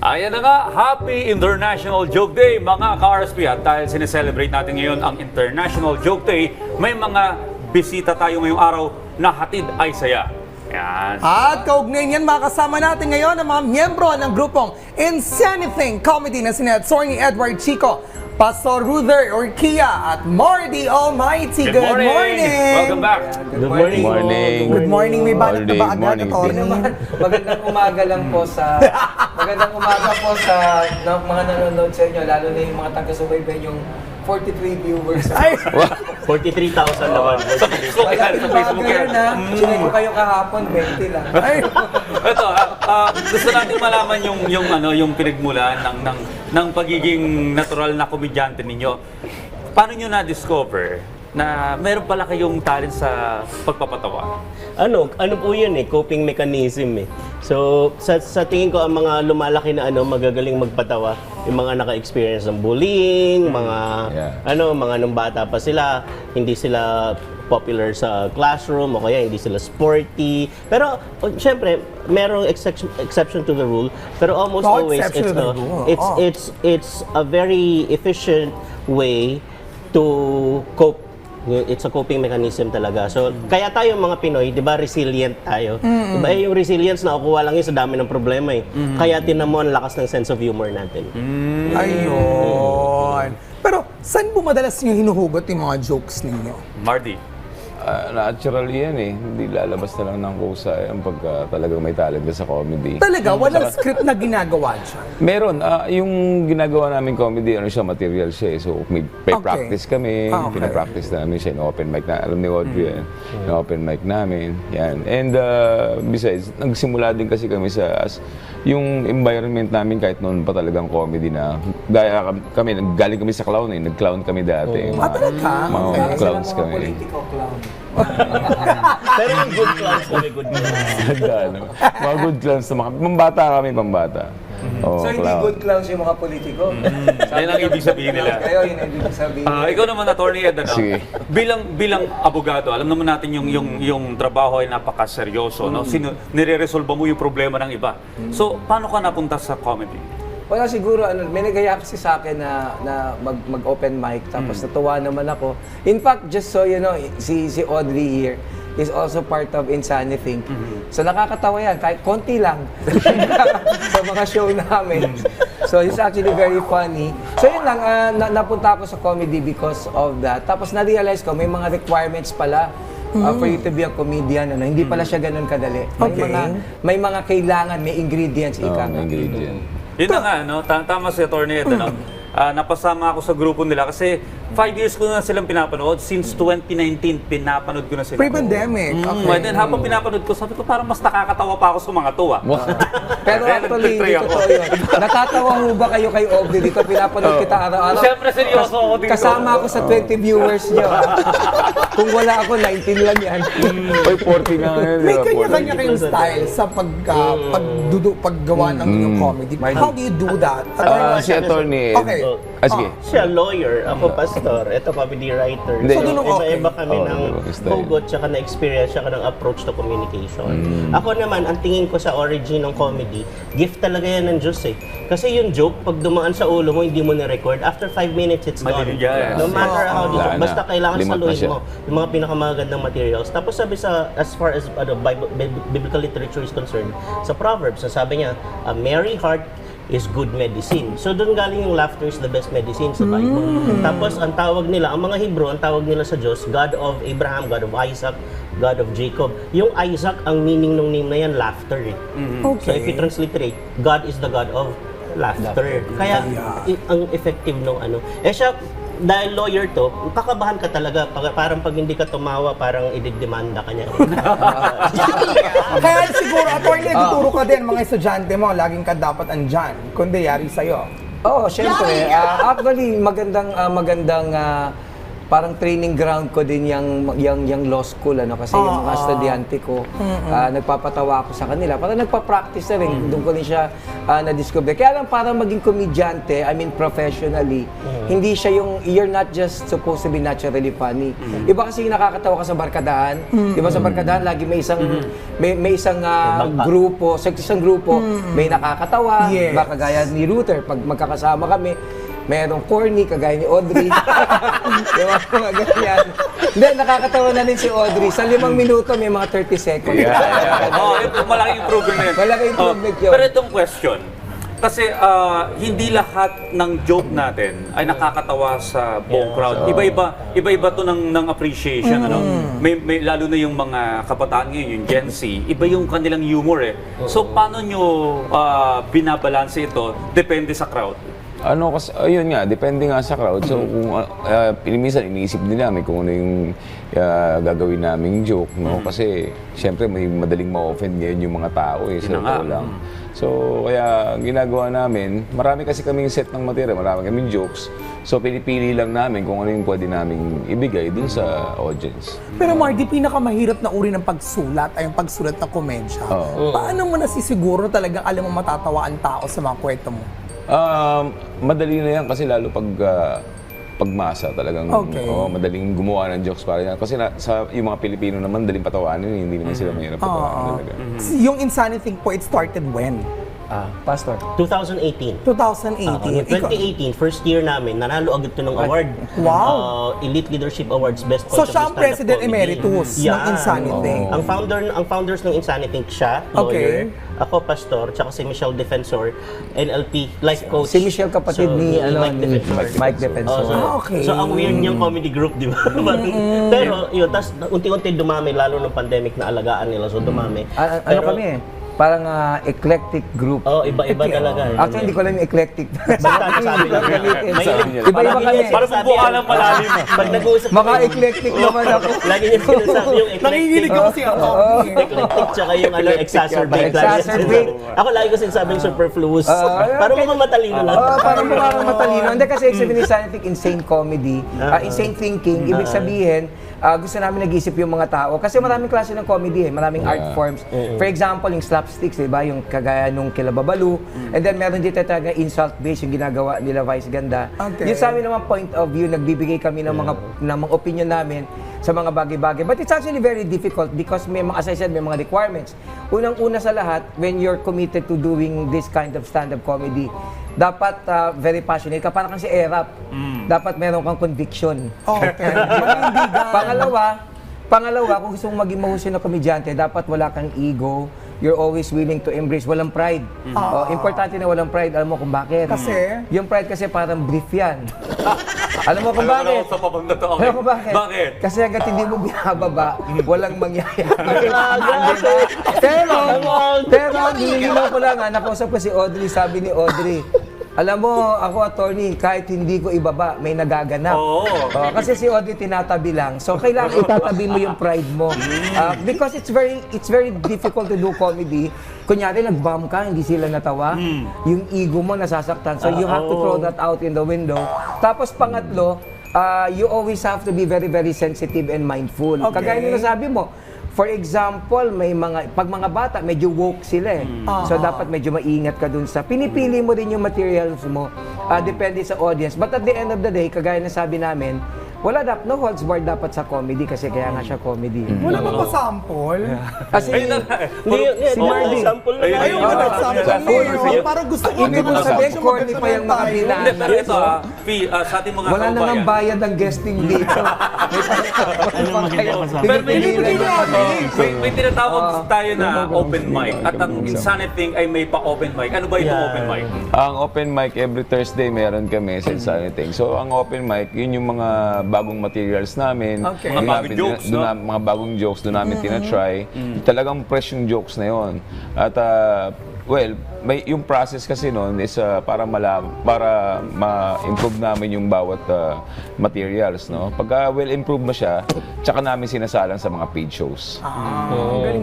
Ayan na nga, Happy International Joke Day mga ka-RSP. At dahil sineselebrate natin ngayon ang International Joke Day, may mga bisita tayo ngayong araw na hatid ay saya. Yan. At kaugnay niyan, makasama natin ngayon ang mga miyembro ng grupong Insanithing Comedy na sina Attorney Edward Chico, Pastor Ruther Orquia at Marty Almighty. Good morning! Welcome back! Good morning. Good morning. May banat na ba agad, Attorney? Magandang umaga lang po sa magandang umaga po sa mga nanonood sa inyo, lalo na yung mga taga-subaybay yung 43 viewers. Ay! 43,000 naman. Sa Facebook yan, sa Facebook yan. Sinay ko kayo kahapon, 20 lang. Ay! Ito, gusto natin malaman yung pinagmulan ng pagiging natural na komedyante ninyo. Paano nyo na-discover na meron pala kayong talent sa pagpapatawa? Ano po yun coping mechanism So, sa tingin ko, ang mga lumalaki na magagaling magpatawa, yung mga naka-experience ng bullying, mga mga nung bata pa sila, hindi sila popular sa classroom o kaya hindi sila sporty. Pero syempre, merong exception to the rule, pero almost always it's a very efficient way to cope. It's a coping mechanism talaga. So, kaya tayo mga Pinoy, 'di ba, resilient tayo. Diba, yung resilience na nakukuha lang yun sa dami ng problema Kaya tinan mo ang lakas ng sense of humor natin. Ayun. Pero saan po madalas yung hinuhugot yung mga jokes ninyo? Marty? Natural yan Hindi lalabas na lang ng kusa yan pagka talagang may talent ka sa comedy. Talaga, walang script na ginagawa dyan. Meron. Yung ginagawa namin comedy, material siya So, may practice kami. Pinapractice namin siya. Open mic na. Alam ni Audrey yan. Open mic namin. Yan. And besides, nagsimula din kasi kami yung environment namin kahit noon pa talagang comedy na. Gaya kami, galing kami sa clown Nag-clown kami dati. Talaga? Mga clowns kami. Political clown. Pero yung good clowns kami, good clowns. Mga good clowns na pambata kami, pambata. So, hindi good clowns yung mga politiko. Yan ang ibig sabihin nila. Kayo, yun ang ibig sabihin. Ikaw naman, Attorney Ed, Sige. bilang abogado, alam naman natin yung trabaho ay napakaseryoso. No? Nire-resolve mo yung problema ng iba. So, paano ka napunta sa comedy? Wala siguro, may nagaya kasi sa akin na mag-open mic, tapos natuwa naman ako. In fact, just so you know, si Audrey here is also part of Insanithing. So nakakatawa yan, kahit konti lang sa mga show namin. So it's actually very funny. So yun lang, napunta ako sa comedy because of that. Tapos na-realize ko, may mga requirements pala for you to be a comedian. Hindi pala siya ganun kadali. May mga kailangan, may ingredients. May ingredient. Yun na nga, tama si Attorney Ed, napasama ako sa grupo nila kasi 5 years ko na silang pinapanood. Since 2019, pinapanood ko na sila. Pre-pandemic. And then habang pinapanood ko, sabi ko parang mas nakakatawa pa ako sa mga to. Pero actually, hindi totoo yun. Natatawa ho ba kayo kay Obdi dito? Pinapanood kita araw-araw. Siyempre, seryoso ako dito. Kasama ako sa 20 viewers niyo. Kung wala ako, 19 lang yan. Oy, 40 na ngayon. May kanya-kanya kayong style sa paggawa ng inyong comedy. How do you do that? Si Attorney. Okay. Sige. Siya lawyer, ako pastor, ito comedy writer. Hindi. So, Okay. iba-iba kami ng style. hugot, tsaka na experience, tsaka ng approach to communication. Ako naman, ang tingin ko sa origin ng comedy, gift talaga yan ng Diyos Kasi yung joke, pag dumaan sa ulo mo, hindi mo na-record, after 5 minutes, it's gone. Yes. No matter how the joke, basta kailangan Limot na saluhin siya. mo yung mga pinakamagandang materials. Tapos sabi as far as biblical literature is concerned, sa Proverbs, sabi niya, a merry heart is good medicine. So doon galing yung laughter is the best medicine sa Bible. Tapos ang tawag nila, ang mga Hebrew, ang tawag nila sa Diyos, God of Abraham, God of Isaac, God of Jacob. Yung Isaac, ang meaning ng name na yan, laughter So if you transliterate, God is the God of laughter. Kaya ang effective nung siya, dahil lawyer to, kakabahan ka talaga. Parang pag hindi ka tumawa, parang ididemanda ka niya. Kaya siguro, Attorney, tuturo ka din mga estudyante mo, laging ka dapat andyan, kundi yari sa'yo. Oo, syempre. Actually, magandang parang training ground ko din yung law school, ano, kasi yung mga estudyante ko, nagpapatawa ako sa kanila. Parang nagpa-practice na rin, doon ko rin siya na-discover. Kaya lang parang maging komedyante, I mean professionally, hindi siya you're not just supposed to be naturally funny. Iba kasi yung nakakatawa ka sa barkadahan. Di ba sa barkadahan, lagi may isang grupo, sa isang grupo, may nakakatawa, Yes. baka gaya ni Ruther, pag magkakasama kami, merong corny, kagaya ni Audrey. Di ba? Mga ganyan. Hindi, nakakatawa na rin si Audrey. Sa 5 minuto, may mga 30 seconds. Malaking improvement na yun. Malaking improvement yun. Pero itong question, kasi hindi lahat ng joke natin ay nakakatawa sa buong crowd. Iba-iba to ng appreciation. Ano? May lalo na yung mga kabataan ngayon, yung Gen Z, iba yung kanilang humor eh. So paano nyo binabalanse ito? Depende sa crowd. Ano kasi, ayun nga, depende nga sa crowd. So, kung minsan iniisip din namin kung ano yung gagawin naming joke, no? Kasi, syempre, may madaling ma-offend ngayon yung mga tao eh, sa totoo lang. So, kaya ginagawa namin, marami kasi kaming set ng material, marami kaming jokes. So, pinipili lang namin kung ano yung pwede naming ibigay dun sa audience. Pero Mardy, pinakamahirap na uri ng pagsulat ay yung pagsulat ng komedya. Paano mo nasisiguro talagang alam mo matatawa ang tao sa mga kwento mo? Madali na yan kasi lalo pagmasa talagang Okay. madaling gumawa ng jokes para yan. Kasi sa yung mga Pilipino naman, madaling patawanin, hindi naman sila mahirap patawanin talaga. Yung Insanity po, it started when? Pastor. 2018. 2018. 2018, first year namin, nanalo agad to ng award. Wow. Elite Leadership Awards, Best So Point of siya ang Stand-Up President Comedy. Emeritus ng Insanity. Ang founders ng Insanity, siya, lawyer, ako, pastor, tsaka si Michelle Defensor, NLP, life coach. Si Michelle, kapatid ni Mike Defensor. Mike Defensor. Okay. So, ang weird niyang comedy group, di ba? Pero, yun, tas unti-unti dumami, lalo ng pandemic na alagaan nila, so dumami. Ano kami eh? Parang eclectic group. Iba-iba talaga. Actually, hindi ko alam yung eclectic. Basta nasabi lang niya. Iba-iba kami. Parang bubuka lang malalim. Pag nag-uusap Mga eclectic naman ako. lagi niya sinasabi yung eclectic. Nanginginig ako si Eclectic, tsaka yung exacerbate. Exacerbate. Ako lagi ko sinasabing superfluous. Parang mga matalino lang. Parang mga matalino. Hindi kasi sabihin ni Scientific insane comedy, insane thinking, ibig sabihin, gusto namin nag-isip yung mga tao. Kasi maraming klase ng comedy eh, maraming art forms. For example, yung slapsticks, di ba? Yung kagaya nung Kila Babalu. And then meron dito talaga insult-based yung ginagawa nila Vice Ganda. Okay. Yung sa amin naman point of view, nagbibigay kami ng mga opinion namin sa mga bagay-bagay. But it's actually very difficult because may mga, as I said, may mga requirements. Unang-una sa lahat, when you're committed to doing this kind of stand-up comedy, dapat very passionate ka. Parang si Erap. Dapat meron kang conviction. Okay. Pangalawa, kung gusto mong maging mahusay na komedyante, dapat wala kang ego. You're always willing to embrace. Walang pride. Importante na walang pride. Alam mo kung bakit? Kasi? Yung pride kasi parang brief yan. Alam mo kung bakit? Sa pabanda to. Alam mo bakit? Bakit? Kasi hanggat hindi mo binababa, walang mangyayari. pero, nililinaw ko lang, nakausap ko si Audrey, sabi ni Audrey, alam mo, ako attorney, kahit hindi ko ibaba, may nagaganap. Kasi si Audrey tinatabi lang. So, kailangan itatabi mo yung pride mo. Because it's very difficult to do comedy. Kunyari, nag-bomb ka, hindi sila natawa. Yung ego mo nasasaktan. So, you have to throw that out in the window. Tapos, pangatlo, you always have to be very, very sensitive and mindful. Okay. Kagaya nung nasabi mo, for example, pag mga bata, medyo woke sila eh. So, dapat medyo maingat ka dun sa, pinipili mo rin yung materials mo. Depende sa audience. But at the end of the day, kagaya na sabi namin, no holds barred dapat sa comedy kasi kaya nga siya comedy. Wala bang pa-sample? Kasi si Mardy. Sample na Ayaw mo nag-sample. Parang gusto ko Hindi mo sabihin, corny pa yung mga Hindi, binaan. pero ito sa ating mga Wala namang bayad ang guesting dito. Pero may tinatawag tayo na open mic. At ang Insanity ay may pa-open mic. Ano ba itong open mic? Ang open mic, every Thursday meron kami sa Insanity. So, ang open mic, yun yung mga bagong materials namin. Okay. Mga bagong jokes, no? Mga bagong jokes, doon namin tinatry. Talagang fresh yung jokes na yun. At, yung process kasi noon is para ma-improve namin yung bawat materials, no? Pagka well-improved na siya, tsaka namin sinasalang sa mga paid shows.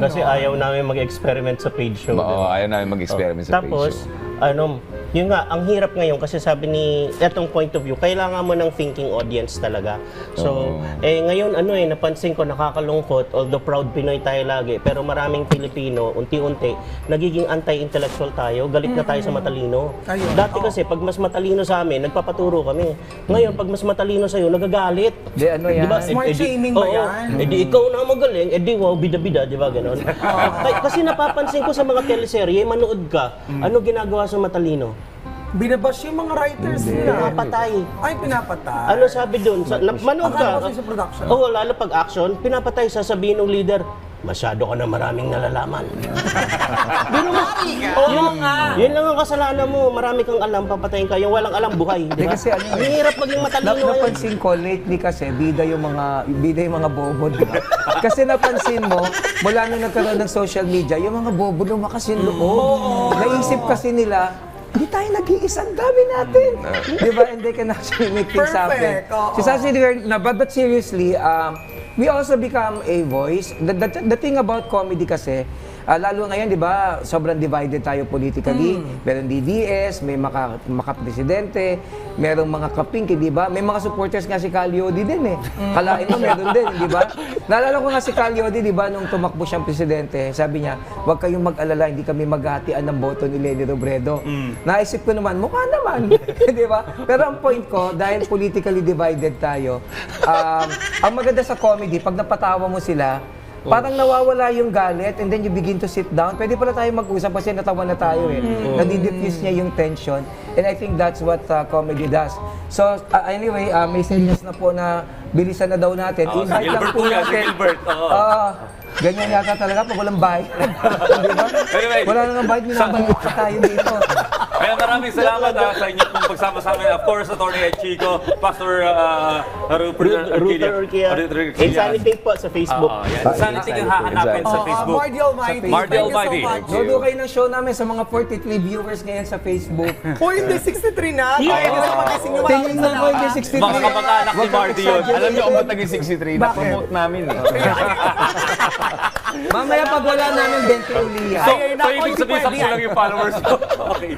Kasi ayaw namin mag-experiment sa page show. Ayaw namin mag-experiment sa paid Tapos, show. Yun nga, ang hirap ngayon kasi sabi ni, etong point of view, kailangan mo ng thinking audience talaga. So, ngayon napansin ko nakakalungkot, although proud Pinoy tayo lagi, pero maraming Pilipino, unti-unti, nagiging anti-intellectual tayo, galit na tayo sa matalino. Ayun. Dati kasi, pag mas matalino sa amin, nagpapaturo kami. Ngayon, pag mas matalino sa'yo, nagagalit. Di, ano yan? Smart shaming ba yan? Edi ikaw na magaling, edi wow, bida-bida, di ba ganon? Kasi napapansin ko sa mga teleserye, manood ka, ano ginagawa sa matalino? Binabash yung mga writers nila. Pinapatay. Ay, pinapatay. Ano sabi doon? Manood Akala ka. ko sa production. Oo, lalo pag action, pinapatay, sasabihin ng leader, masyado ka na maraming nalalaman. Pero yun lang ang kasalanan mo. Marami kang alam, papatayin ka. Yung walang alam, buhay. Di ba? Kasi ano, ang hirap maging matalino ngayon. Napansin ko lately kasi bida yung mga bobo, di ba? Kasi napansin mo, mula nung nagkaroon ng social media, yung mga bobo lumakas yung loob. Naisip kasi nila, hindi tayo nag-iisang dami natin. Di ba? And they can actually make things happen. Perfect, oo. Si Sassy Girl, but seriously, we also become a voice. The thing about comedy kasi, lalo ngayon, di ba, sobrang divided tayo politically. Meron DDS, may makapresidente, merong mga kapingki, di ba? May mga supporters nga si Calyodi din eh. Kalain mo, meron din, di ba? Naalala ko nga si Calyodi, di ba, nung tumakbo siyang presidente, sabi niya, huwag kayong mag-alala, hindi kami maghatian ng boto ni Leni Robredo. Naisip ko naman, mukha naman, di ba? Pero ang point ko, dahil politically divided tayo, ang maganda sa comedy, pag napatawa mo sila, parang nawawala yung galit and then you begin to sit down. Pwede pala tayo mag-usap kasi natawa na tayo eh. Nadi-diffuse niya yung tension and I think that's what comedy does. So anyway, may series na po na bilisan na daw natin. Si Gilbert po yan, si Gilbert. Ganyan yata talaga pag walang bayad. Di ba? Anyway, Wala nang bayad, minabayad pa tayo dito. Kaya maraming salamat sa inyo pong pagsama sa amin. Of course, Atty. Ed Chico, Pastor Rupert Urquilla. Insanity po sa Facebook. Insanity kang hahanapin sa Facebook. Mardy Almighty. Mardy Thank you so Almighty. much. Nodo kayo ng show namin sa mga 43 viewers ngayon sa Facebook. Uy, hindi 63 na. Pwede na magising yung Tingin na ko yung 63. Mga kamag-anak ni Mardy yun. Alam niyo kung ba't naging 63? Na-promote namin eh. Mamaya pag wala namin 20 uli yan. So, ibig sabihin, 10 lang yung followers ko. Okay.